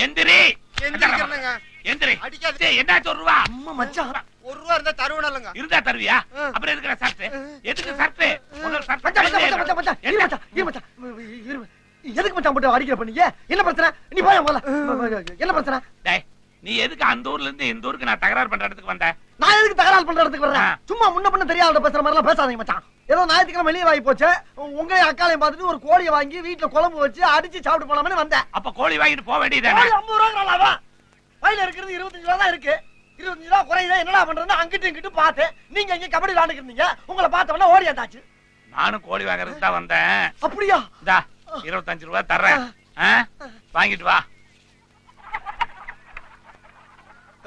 எந்திரி எந்திரிக்கிறேங்க. எந்திரி. அடிக்காதே. என்னாச்சு ஒரு ரூபா? அம்மா மச்சான், ₹1 இருந்தா தருவனல்லங்க. இருந்தா தருவியா? அப்புறம் எதுக்கு சர்ட்? எதுக்கு சர்ட்? முதல்ல சர்ட். மச்சான் மச்சான் மச்சான் இரு மச்சான், இரு மச்சான், இரு. எதுக்கு மச்சான் போட்டு அடிக்கிற பண்ணீங்க? என்ன பிரச்சனை? நீ போய் முதல்ல. என்ன பிரச்சனை? டேய், நீ எதுக்கு அந்த ஊர்ல இருந்து இந்த ஊருக்கு நான் தகராறு பண்ற இடத்துக்கு வந்த? நான் எதுக்கு தகராறு பண்ற இடத்துக்கு வர்றேன்? சும்மா முன்ன பின்ன தெரியாத பேசுற மாதிரி எல்லாம் பேசாதீங்க மச்சான். ஏதோ ஞாயிற்றுக்கிழமை வெளியே வாங்கி போச்சு, உங்களையும் அக்காலையும் பார்த்துட்டு ஒரு கோழியை வாங்கி வீட்டுல குழம்பு வச்சு அடிச்சு சாப்பிட்டு போலாம்னு வந்தேன். அப்ப கோழி வாங்கிட்டு போக வேண்டியதானே? 50 ரூபாய்க்கு வயல இருக்கிறது 25 ரூபா தான் இருக்கு. 25 ரூபா குறையுதா என்னடா பண்றது? அங்கிட்டு இங்கிட்டு பார்த்தேன். நீங்க இங்க கபடி விளையாண்டுக்கிறீங்க. உங்களை பார்த்தவன ஓடி வந்தாச்சு. நானும் கோழி வாங்குறதுக்கு தான் வந்தேன். அப்படியா? இந்தா 25 ரூபா தர்றேன், வாங்கிட்டு வா.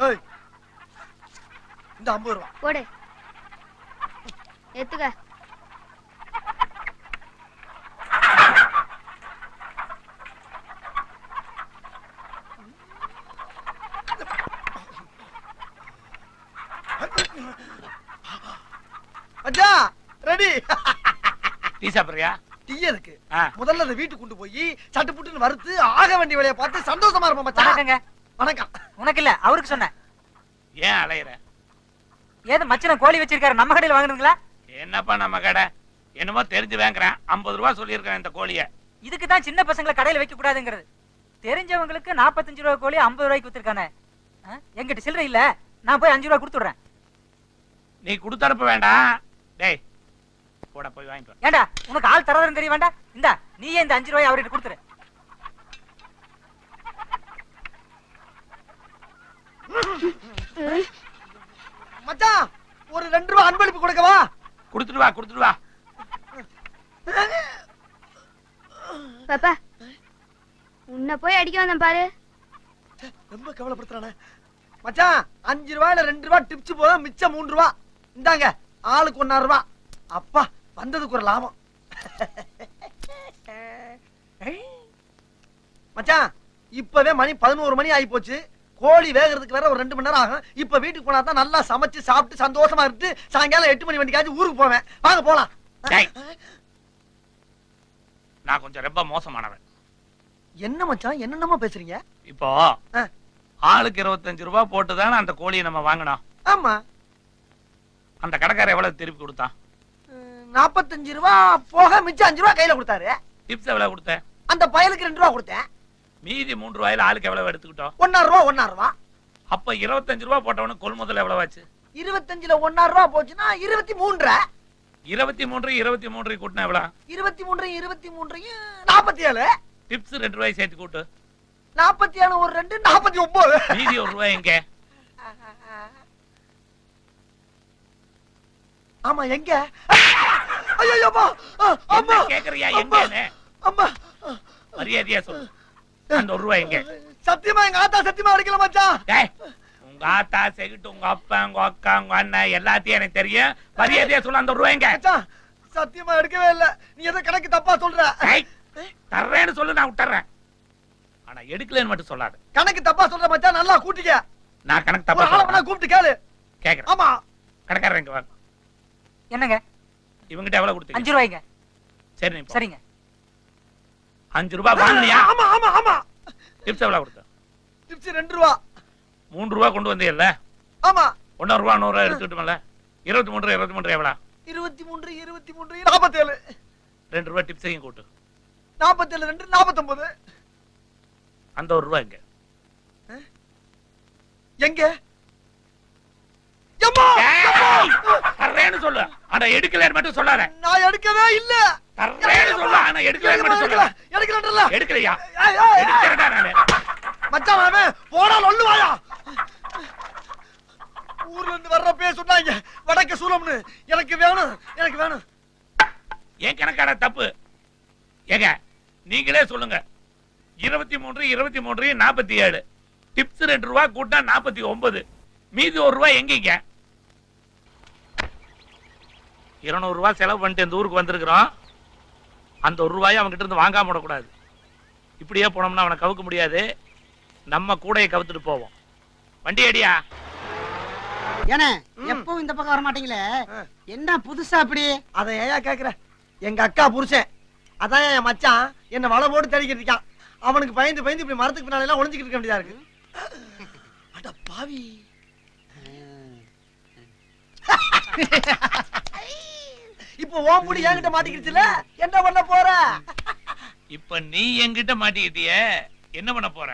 ஏய், இந்த 50 ரூபா போடு, எடுத்துக்க. அச்சா ரெடி. டீ சாப்பிடுறியா? டீ இருக்கு. முதல்ல அதை வீட்டுக்கு கொண்டு போய் சட்டு புட்டுன்னு வறுத்து ஆக வேண்டிய வேலையை பார்த்து சந்தோஷமா இருப்போம் மச்சான். வணக்கங்க. வணக்கம். உனக்கு இல்ல, அவருக்கு சொன்னேன். ஏன் அலையற? ஏது மச்சன கோழி வச்சிருக்காரு, நம்ம கடையில வாங்குறீங்களா? என்னப்பா நம்ம கடை? என்னமோ தெரிஞ்சு வாங்குறேன். 50 ரூபா சொல்லியிருக்கேன் இந்த கோழிய. இதுக்கு தான் சின்ன பசங்களை கடையில வைக்க கூடாதுங்கிறது. தெரிஞ்சவங்களுக்கு 45 ரூபா கோழி 50 ரூபாய்க்கு வித்துருக்கானே. எங்கிட்ட சில்லறை இல்ல, நான் போய் 5 ரூபா கொடுத்துடுறேன். நீ கொடுத்தனுப்ப வேண்டாம். டேய், போட போய் வாங்கிட்டு வா. ஏண்டா, உனக்கு ஆள் தராதுன்னு தெரிய வேண்டாம்? இந்தா நீயே இந்த 5 ரூபாய் அவர்கிட்ட கொடுத்துரு. மச்சான், ஒரு 2 ரூபா அன்பளிப்பு கொடுக்கவா? கொடுத்துட்டு வா, கொடுத்துட்டு வா. பாப்பா, உன்னை போய் அடிக்க வந்தேன் பாரு. ரொம்ப கவலைப்படுத்துறானே. மச்சான், 5 ரூபாயில 2 ரூபா டிப்ஸ் போதும், மிச்சம் 3 ரூபா. இந்தாங்க, ஆளுக்கு 1.5 ரூபா. அப்பா, வந்ததுக்கு ஒரு லாபம். மச்சான், இப்பவே மணி 11 மணி ஆகி போச்சு. கோழி வேகிறதுக்கு வேற ஒரு 2 மணி நேரம் ஆகும். இப்ப வீட்டுக்கு போனா தான் நல்லா சமைச்சு சாப்பிட்டு சந்தோஷமா இருந்து சாயங்காலம் 8 மணி வண்டிக்காச்சும் ஊருக்கு போவேன். வாங்க போலாம். டேய், நான் கொஞ்சம் ரொம்ப மோசமானவன். என்ன மச்சான், என்னென்னமோ பேசுறீங்க? இப்போ ஆளுக்கு 25 ரூபா போட்டுதானே அந்த கோழியை நம்ம வாங்கினோம். ஆமா. அந்த கடைக்காரர் எவ்வளவு திருப்பி கொடுத்தான்? 45 ரூபா போக மிச்சம் 5 ரூபா கையில கொடுத்தாரு. டிப்ஸ் எவ்வளவு கொடுத்த? அந்த பயலுக்கு 2 ரூபா கொடுத்தேன். மீதி 3 ரூபாயில ஆளுக்கு எவ்வளவு எடுத்துக்கிட்டோம்? 1.5 ரூபா 1.5 ரூபா. அப்ப 25 ரூபா போட்டவனுக்கு கொள்முதல் எவ்வளவு ஆச்சு? 25ல 1.5 ரூபா போச்சுன்னா 23. 23 கூட்டினா எவ்வளவு? 23 47. டிப்ஸ் 2 ரூபாய் சேர்த்து கூட்டு. 47 ஒரு 2 49. மீதி 1 ரூபாய் எங்க? ஆமா, எங்க? ஐயோப்பா, அம்மா கேக்குறியா எங்கன்னு? அம்மா, மரியாதையா சொல்லு, அந்த 1 ரூபாய் எங்க? சத்தியமா எங்க ஆத்தா சத்தியமா அடிக்கல மச்சான். டேய், உங்க ஆத்தா செகிட்டு உங்க அப்பா உங்க அக்கா உங்க அண்ணன் எல்லாத்தையும் எனக்கு தெரியும். மரியாதையா சொல்லு, அந்த 1 ரூபாய் எங்க? மச்சான், சத்தியமா எடுக்கவே இல்ல. நீ ஏதோ கணக்கு தப்பா சொல்ற. தர்றேன்னு சொல்லு, நான் விட்டுறேன். ஆனா எடுக்கலன்னு மட்டும் சொல்லாத. கணக்கு தப்பா சொல்ற மச்சான், நல்லா கூட்டிக்க. நான் கணக்கு தப்பா ஒரு ஆளை வேணா கூப்பிட்டு கேளு. கேக்குறேன். ஆமா. கடைக்காரர் இங்க வாங்க. என்னங்க? இவங்கிட்ட எவ்வளவு கொடுத்தீங்க? 5 ரூபாய்ங்க. சரி, நீ போ. சரிங்க. 5 ரூபாய் வாங்கினியா? ஆமா ஆமா ஆமா. டிப்ஸ் எவ்வளவு கொடுத்த? டிப்ஸ் 2 ரூபா. 3 ரூபாய் கொண்டு வந்தீல்ல? ஆமா. 1.5 ரூபாய் 100 ரூபாய் எடுத்துக்கிட்டோம்ல? 23 எவ்வளவு? 23 47. 2 ரூபாய் டிப்ஸையும் கூட்டு. 47 2 49. அந்த 1 ரூபாய் எங்க? எங்க? எம்மா! தர்றேன்னு சொல்லு. ஆனா எடுக்கலன்னு மட்டும் சொல்லாத. நான் எடுக்கவே இல்ல. தர்றேன்னு சொல்லு. ஆனா எடுக்கலன்னு மட்டும் சொல்லாத. எடுக்கலன்றல. எடுக்கலையா? எடுக்கறடா நானு. மச்சான் அவன் போடா லொல்லு வாயா. ஊர்ல இருந்து வர்றப்பே சொன்னாங்க வடக்கு சூலம்னு. எனக்கு வேணும். ஏன் கணக்கான தப்பு? ஏங்க நீங்களே சொல்லுங்க. 23 47. டிப்ஸ் 2 ரூபாய் கூட்டா 49. மீதி 1 ரூபாய் எங்கீங்க? 200 ரூபாய் செலவு பண்ணிட்டு இந்த ஊருக்கு வந்திருக்கிறோம். அந்த 1 ரூபாயை அவங்க கிட்ட இருந்து வாங்காம விடக்கூடாது. இப்படியே போனோம்னா அவனை கவுக்க முடியாது. நம்ம கூடையை கவுத்துட்டு போவோம். வண்டி அடியா. ஏனே எப்பவும் இந்த பக்கம் வர மாட்டீங்களே, என்ன புதுசா அப்படி? அதை ஏயா கேக்குற? எங்க அக்கா புருஷன் அதான் என் மச்சான் என்ன வலை போட்டு தெளிக்கிட்டு இருக்கான். அவனுக்கு பயந்து பயந்து இப்படி மரத்துக்கு பின்னால எல்லாம் ஒளிஞ்சுக்கிட்டு இருக்க வேண்டியதா இருக்கு. அட பாவி. இப்போ ஓம்புடி என்கிட்ட மாட்டிக்கிடுச்சுல, என்ன பண்ண போற? இப்ப நீ என்கிட்ட மாட்டிக்கிட்டிய, என்ன பண்ண போற?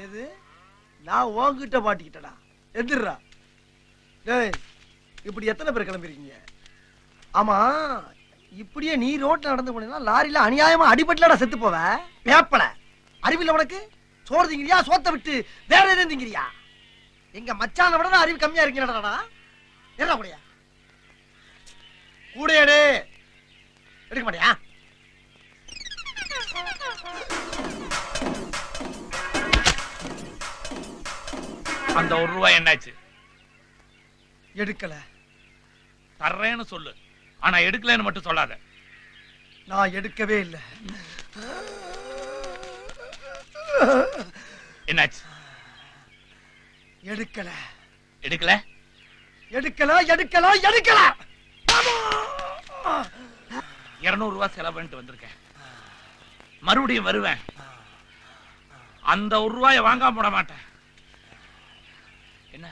எது? நான் உன்கிட்ட மாட்டிக்கிட்டடா. எதிர்றா. டேய், இப்படி எத்தனை பேர் கிளம்பிருக்கீங்க? ஆமா, இப்படியே நீ ரோட்ல நடந்து போனீங்கன்னா லாரியில அநியாயமா அடிபட்டுலடா செத்து போவ. பேப்பல அறிவில்ல உனக்கு? சோறு திங்கிறியா, சோத்தை விட்டு வேற எதுவும் திங்கிறியா? எங்க மச்சான விட அறிவு கம்மியா இருக்கீங்கடா. என்ன கூடயா கூடையாடு எடுக்க மாட்டியா? அந்த ₹1 என்னாச்சு? எடுக்கல. தர்றேன்னு சொல்லு, ஆனா எடுக்கலன்னு மட்டும் சொல்லாத. நான் எடுக்கவே இல்லை. என்னாச்சு? எடுக்கல. எடுக்கல? எடுக்கல எடுக்கல எடுக்கல. ₹200 செலவு பண்ணிட்டு வந்திருக்கேன். மறுபடியும் வருவேன். அந்த ₹1 வாங்காம போட மாட்டேன். என்ன?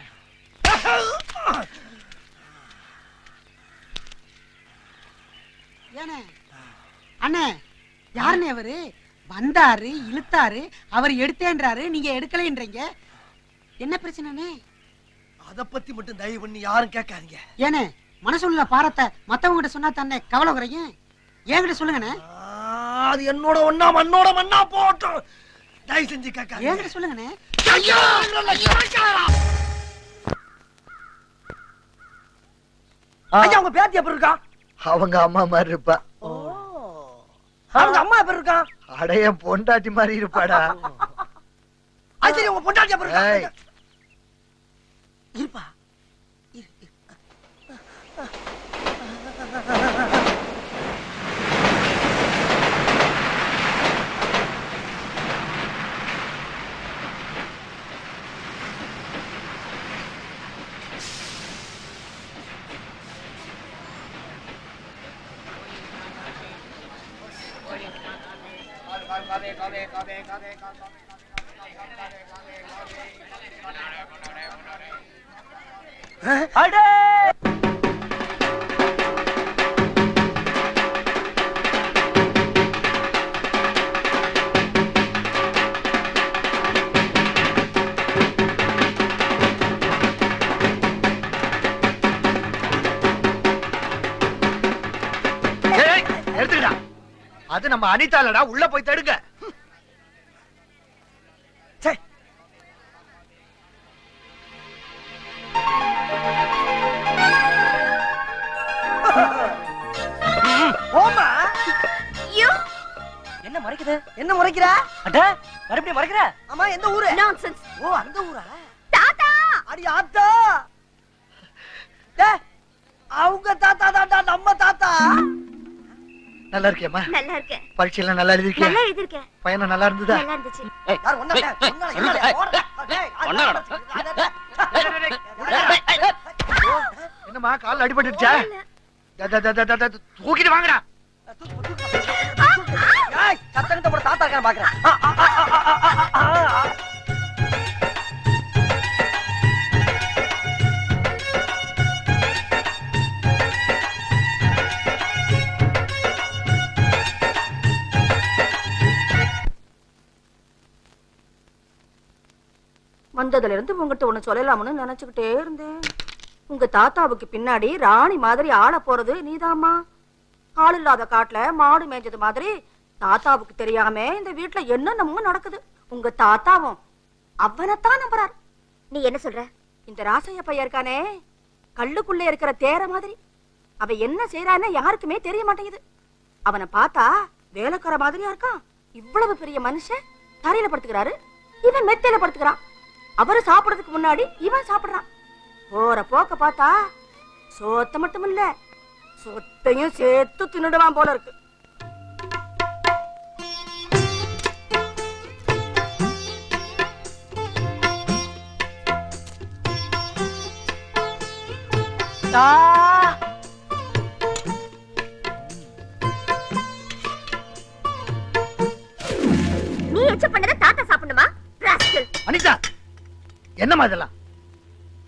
ஏனே அண்ணே, யாருண்ணே அவரு? வந்தாரு, இழுத்தாரு, அவர் எடுத்தேன்றாரு, நீங்க எடுக்கலைன்றீங்க. என்ன பிரச்சனைனே? அத பத்தி மட்டும் தயவு பண்ணி யாரும் கேட்காதீங்க. ஏனே, மனசுள்ள பாரத்தை மத்தவங்க கிட்ட சொன்னா தானே கவலை குறையும். என்கிட்ட சொல்லுங்கண்ணே. அது என்னோட ஒண்ணா மண்ணோட மண்ணா போட்டும். தயவு செஞ்சு கேட்காதீங்க. என்கிட்ட சொல்லுங்கண்ணே. ஐயோ, ஐயா, உங்க பேத்தி எப்படி இருக்கா? அவங்க அம்மா மாதிரி இருப்பா. அவங்க அம்மா எப்படி இருக்கா? அடைய பொண்டாட்டி மாதிரி இருப்பாடா. அது சரி, உங்க பொண்டாட்டி எப்படி இருக்கா? ஏய். இருப்பா. ஏய், எடுத்துக்கடா. அது நம்ம அனிதாலடா, உள்ள போய் தடுங்க. சே. ஓமா, யூ என்ன மறைக்குது? என்ன முறைக்கிற? அட, மறுபடியும் மறைக்கிற? ஆமா, எந்த ஊரு? நான்சென்ஸ். ஓ, அந்த ஊரா? தாத்தா, அடி ஆத்தா. டேய், அவங்க தாத்தா தாத்தா, நம்ம தாத்தா. நல்லா இருக்கியம்மா? நல்லா இருக்கேன். பரீட்சையெல்லாம் நல்லா எழுதிருக்கியா? நல்லா எழுதிருக்கேன். பையனை நல்லா இருந்ததா? நல்லா இருந்துச்சு. யார் ஒண்ணா? என்னம்மா, கால் அடிபட்டுடுச்சா? தூக்கிட்டு வாங்கடா. சத்தங்கிட்ட போட தாத்தா இருக்கான்னு பாக்குறேன். வந்ததுல இருந்து உங்ககிட்ட ஒண்ணு சொல்லலாம்னு நினைச்சுக்கிட்டே இருந்தேன். உங்க தாத்தாவுக்கு பின்னாடி ராணி மாதிரி ஆள போறது நீதாம்மா. ஆள் இல்லாத காட்டுல மாடு மேய்ஞ்சது மாதிரி தாத்தாவுக்கு தெரியாம இந்த வீட்டுல என்னென்னமோ நடக்குது. உங்க தாத்தாவும் அவனைத்தான் நம்புறாரு. நீ என்ன சொல்ற? இந்த ராசைய பையன் இருக்கானே, கல்லுக்குள்ள இருக்கிற தேர மாதிரி. அவன் என்ன செய்யறான்னு யாருக்குமே தெரிய மாட்டேங்குது. அவனை பார்த்தா வேலைக்கார மாதிரியா இருக்கான். இவ்வளவு பெரிய மனுஷன் தரையில படுத்துக்கிறாரு, இவன் மெத்தையில படுத்துக்கிறான். அவரு சாப்பிடறதுக்கு முன்னாடி இவன் சாப்பிடுறான். போற போக்க பார்த்தா சோத்த மட்டும் இல்ல, சொத்தையும் சேர்த்து தின்னுடுவான் போல இருக்கு. நான் தான் சாப்பிடணுமா? ராஸ்கல். அனிதா என்னம்மா இதெல்லாம்?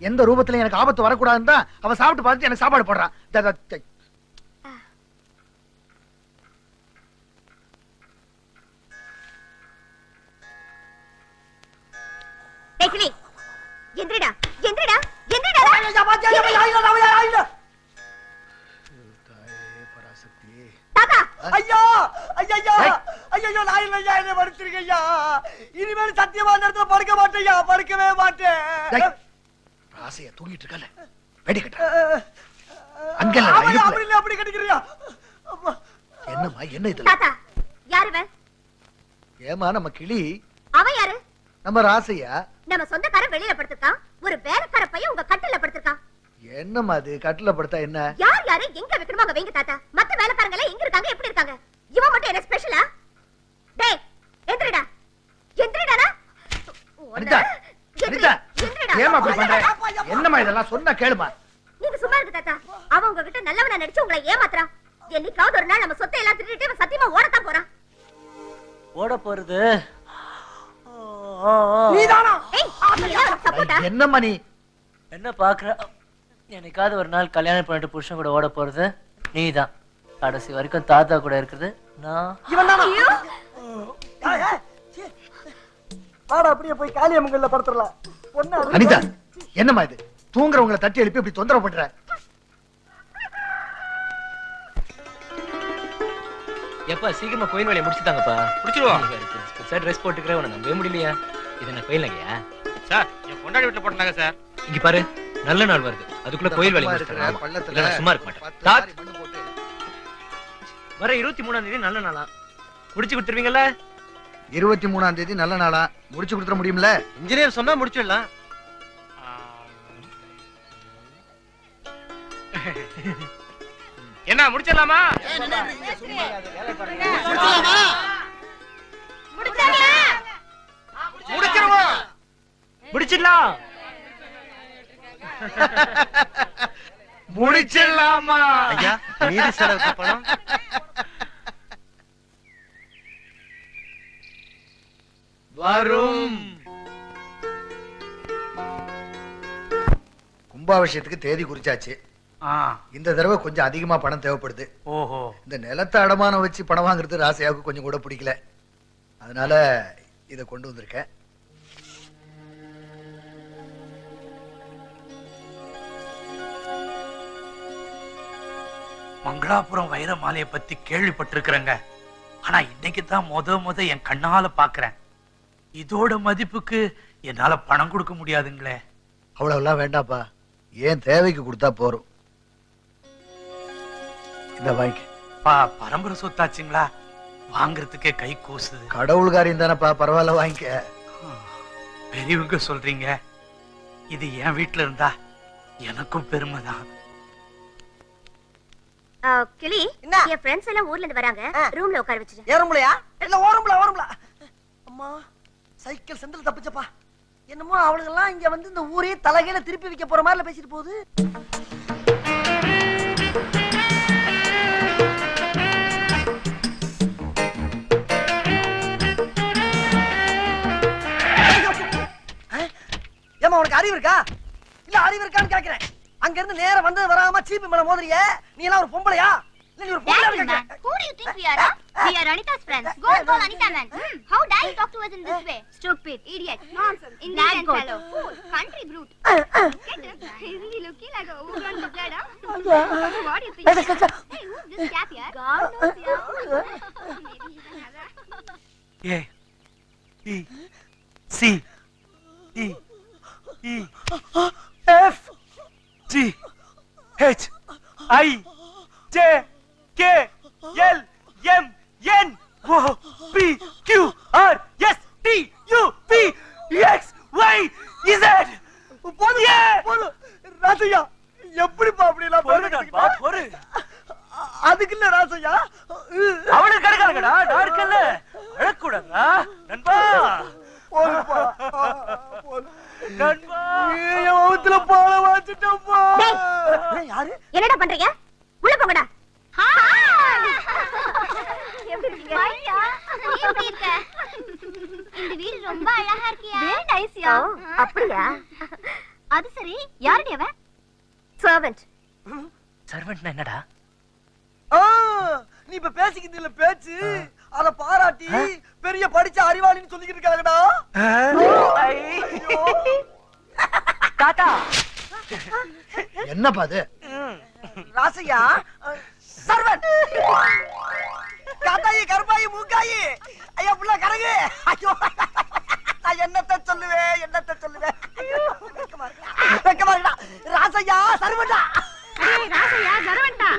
எந்த ரூபத்துல எனக்கு ஆபத்து வரக்கூடாதுன்னு தான் அவ சாப்பிட்டு பார்த்துட்டு எனக்கு சாப்பாடு போடுறான். டேக்லி. எந்திரடா. எந்திரடா. எந்திரடா. தாத்தா. ஐயா ஐயா ஐயோ நான் இல்லையா, என்னை மன்னிச்சிருங்க ஐயா. இனிமேல் சத்தியமா அந்த இடத்துல படுக்க மாட்டேயா, படுக்கவே மாட்டேன். ராசைய தூங்கிட்டு இருக்கல, வெடி கட்ட அங்க அப்படி இல்ல, அப்படி கட்டிக்கிறியா? என்னம்மா என்ன இதெல்லாம்? தாத்தா யாரு இவன்? ஏமா நம்ம கிளி, அவன் யாரு? நம்ம ராசையா. நம்ம சொந்தக்காரன் வெளியில படுத்திருக்கான், ஒரு வேலைக்கார பையன் உங்க கட்டில படுத்திருக்கான். என்னம்மா அது? கட்டில படுத்தா என்ன? யார் யாரு எங்க வைக்கணுமோ அங்க வைங்க தாத்தா. மத்த வேலைக்காரங்க எல்லாம் எங்க இருக்காங்க, எப்படி இருக்காங்க? இவன் மட்டும் என்ன ஸ்பெஷலா? டேய் எந்திரடா. எந்திரடா. அனிதா அனிதா ஏமா அப்படி பண்ற? என்னம்மா இதெல்லாம்? சொன்னா கேளுமா. நீங்க சும்மா இருக்கு தாத்தா. அவன் உங்ககிட்ட நல்லவனா நடிச்சு உங்களை ஏமாத்துறான். என்னைக்காவது ஒரு நாள் நம்ம சொத்தை எல்லாம் திருடிட்டு இவன் சத்தியமா ஓடத்தான் போறான். ஓட போறது நீதானா? ஏய் அப்படியே அவனுக்கு சப்போர்ட்டா? என்னம்மா நீ? என்ன பாக்குற? என்னைக்காவது ஒரு நாள் கல்யாணம் பண்ணிட்டு புருஷன் கூட ஓட போறது நீதான். கடைசி வரைக்கும் தாத்தா கூட இருக்குது நான். இவன் தானா? வாடா அப்படியே போய் காளியம்மங்கள்ல படுத்துறலாம். அனிதா என்னம்மா இது? தூங்குறவங்களை தட்டி எழுப்பி இப்படி தொந்தரவு பண்ற? எப்பா சீக்கிரமா கோயில் வேலையை முடிச்சுட்டாங்கப்பா. முடிச்சிருவோம் சார். ட்ரெஸ் போட்டுக்கிறேன், உன்னை நம்பவே முடியலையா? இது என்ன கோயில் நகையா சார்? என் கொண்டாடி வீட்டுல போட்டாங்க சார். இங்க பாரு, நல்ல நாள் வருது, அதுக்குள்ள கோயில் வேலையை முடிச்சிடலாம். இல்ல நான் சும்மா இருக்க மாட்டேன். தாத், வர 23ஆம் தேதி நல்ல நாளா, முடிச்சு கொடுத்துருவீங்கல்ல? 23ஆம் தேதி நல்ல நாளா, முடிச்சு கொடுத்துட முடியும்ல? இன்ஜினியர் சொன்னா முடிச்சிடலாம். என்ன முடிச்சிடலாமா? முடிச்சிருவோம். முடிச்சிடலாம். முடிச்சிடலாமா? ஐயா மீதி செலவுக்கு பணம் வரும். கும்பாபிஷேகத்துக்கு தேதி குறிச்சாச்சு. இந்த தடவை கொஞ்சம் அதிகமா பணம் தேவைப்படுது. ஓஹோ. இந்த நிலத்தை அடமானம் வச்சு பணம் வாங்குறது ராசையாவுக்கு கொஞ்சம் கூட பிடிக்கல. அதனால இத கொண்டு வந்திருக்கேன். மங்களாபுரம் வைர மாலையை பத்தி கேள்விப்பட்டிருக்கிறேங்க. ஆனா இன்னைக்கு தான் முத என் கண்ணால பாக்குறேன். இதோட மதிப்புக்கு என்னால பணம் கொடுக்க முடியாதுங்களே. அவ்வளவுலாம் வேண்டாப்பா, ஏன் தேவைக்கு கொடுத்தா போறோம். இந்த வாங்கி. பரம்பரை சொத்தாச்சுங்களா? வாங்குறதுக்கே கை கூசுது. கடவுள் காரியம் தானப்பா, பரவாயில்ல வாங்கிக்க. பெரியவங்க சொல்றீங்க. இது என் வீட்டுல இருந்தா எனக்கும் பெருமைதான். கிளி, என் ஃப்ரெண்ட்ஸ் எல்லாம் ஊர்ல இருந்து வராங்க. ரூம்ல உட்கார வச்சிரு. ஏறும்பளையா? இல்ல ஓரம்பல. அம்மா சைக்கிள் செந்தில் தப்பிச்சப்பா. என்னமோ அவளுங்க எல்லாம் இங்க வந்து இந்த ஊரே தலைகையில திருப்பி வைக்க போற மாதிரி பேசிட்டு போகுது. ஏமா உனக்கு அறிவு இருக்கா? இல்ல அறிவு இருக்கான்னு கேக்குறேன். அங்க இருந்து நேரா வந்து வராம சீப்பு மேல மோதுறிய. நீ எல்லாம் ஒரு பொம்பளையா? இல்ல நீ ஒரு பொம்பளையா? Who do you think we are? We are Anita's friends. Go and call Anita man. How dare you talk to us in this way? Stupid, idiot, nonsense, Indian fellow, fool, country brute. Isn't he looking like a overgrown lizard? What do you think? Hey, who's this chap here? God knows, yeah. Maybe he's another. A B C D E F G H I J K L M N O P Q R S T U V X Y Z. போதும். ராசையா எப்படிப்பா அப்படி எல்லாம் பொறு. அதுக்கு இல்ல ராசையா. அவனுக்கு கிடைக்காதடா, நான் இருக்கல. அழக்கூடாதா நண்பா? போதுப்பா. நண்பா என் வவுத்துல பால வாச்சிட்டப்பா. யாரு? என்னடா பண்றீங்க? உள்ள போங்கடா. எப்படி இருக்கீங்க? ஐயா, நீ எப்படி இருக்க? இந்த வீடு ரொம்ப அழகா இருக்கியா? Very nice யா. அப்படியா? அது சரி, யாருடி அவ? Servant. சர்வெண்ட்னா என்னடா? நீ இப்ப பேசிக்கிட்டு இல்ல பேச்சு அத பாராட்டி பெரிய படிச்ச அறிவாளின்னு சொல்லிக்கிட்டு இருக்காங்கடா. தாத்தா என்னப்பா அது? ராசையா சர்வன் காத்தாயி கருப்பாயி மூக்காயி ஐயா புள்ள கரகு. ஐயோ நான் என்னத்த சொல்லுவேன் ஐயோ, வெக்கமா இருக்குடா. ராசையா சர்வன்டா. ராசையா சர்வன்டா.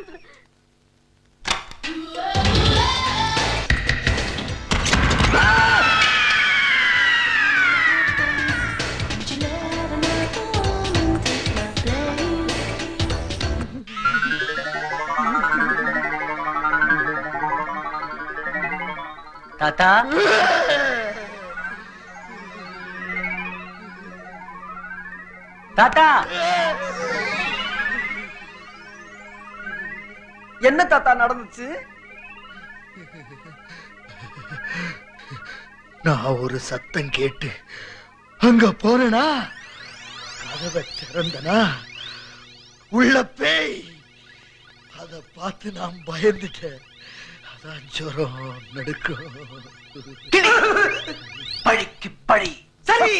தாத்தா தாத்தா என்ன தாத்தா நடந்துச்சு? நான் ஒரு சத்தம் கேட்டு அங்க போனனா, கதவை திறந்தனா, உள்ள பேய். அத பார்த்து நான் பயந்துட்டேன். அதான் ஜுரம் நடுக்கும். பழிக்கு பழி. சரி